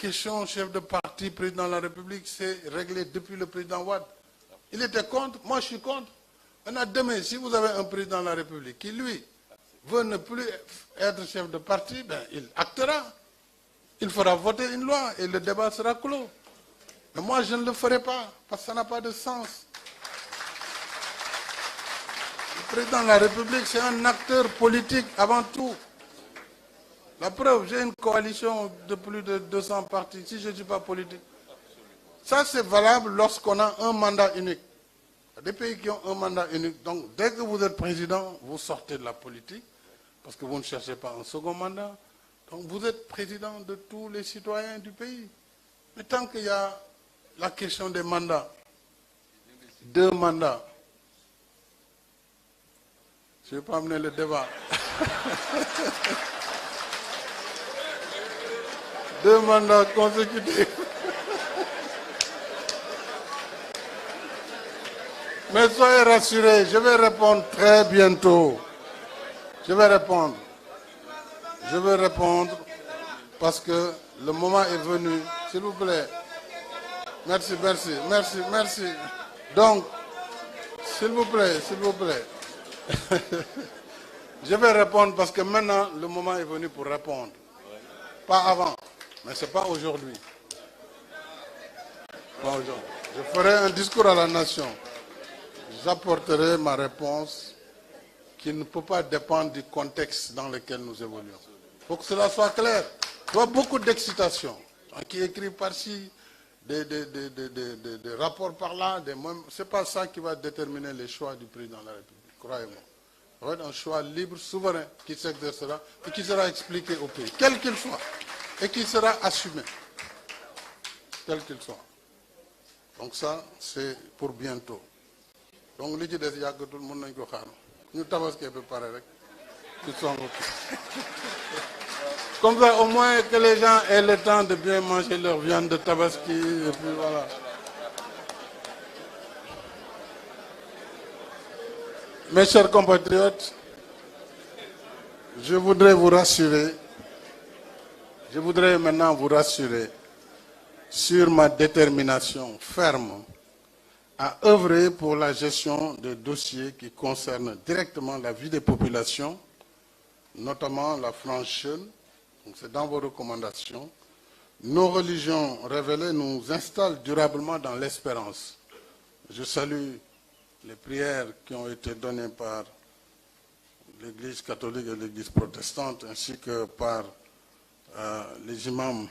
question chef de parti, président de la République, c'est réglé depuis le président Wade. Il était contre, moi je suis contre. Maintenant, demain, si vous avez un président de la République qui, lui, veut ne plus être chef de parti, ben, il actera. Il fera voter une loi et le débat sera clos. Mais moi, je ne le ferai pas, parce que ça n'a pas de sens. Le président de la République, c'est un acteur politique avant tout. La preuve, j'ai une coalition de plus de 200 partis, si je ne suis pas politique. Ça, c'est valable lorsqu'on a un mandat unique. Il y a des pays qui ont un mandat unique. Donc, dès que vous êtes président, vous sortez de la politique, parce que vous ne cherchez pas un second mandat. Donc, vous êtes président de tous les citoyens du pays. Mais tant qu'il y a la question des mandats, 2 mandats, je ne vais pas amener le débat. 2 mandats consécutifs. Mais soyez rassurés, je vais répondre très bientôt. Je vais répondre parce que le moment est venu. S'il vous plaît. Merci. Donc, s'il vous plaît. Je vais répondre parce que maintenant, le moment est venu pour répondre. Pas avant, mais ce n'est pas aujourd'hui. Je ferai un discours à la nation. J'apporterai ma réponse qui ne peut pas dépendre du contexte dans lequel nous évoluons. Il faut que cela soit clair. Il y a beaucoup d'excitation. Qui écrit par-ci, des rapports par-là. Ce n'est pas ça qui va déterminer les choix du président de la République, croyez-moi. Ça va être un choix libre, souverain, qui s'exercera et qui sera expliqué au pays, quel qu'il soit, et qui sera assumé, quel qu'il soit. Donc ça, c'est pour bientôt. Donc, li ci des yàggatul mën nañ ko xaar ñu tabaski ba pare rek ñu song comme ça au moins que les gens aient le temps de bien manger leur viande de tabaski et puis voilà. Mes chers compatriotes, je voudrais maintenant vous rassurer sur ma détermination ferme à œuvrer pour la gestion des dossiers qui concernent directement la vie des populations, notamment la frange jeune. C'est dans vos recommandations. Nos religions révélées nous installent durablement dans l'espérance. Je salue les prières qui ont été données par l'Église catholique et l'Église protestante, ainsi que par les imams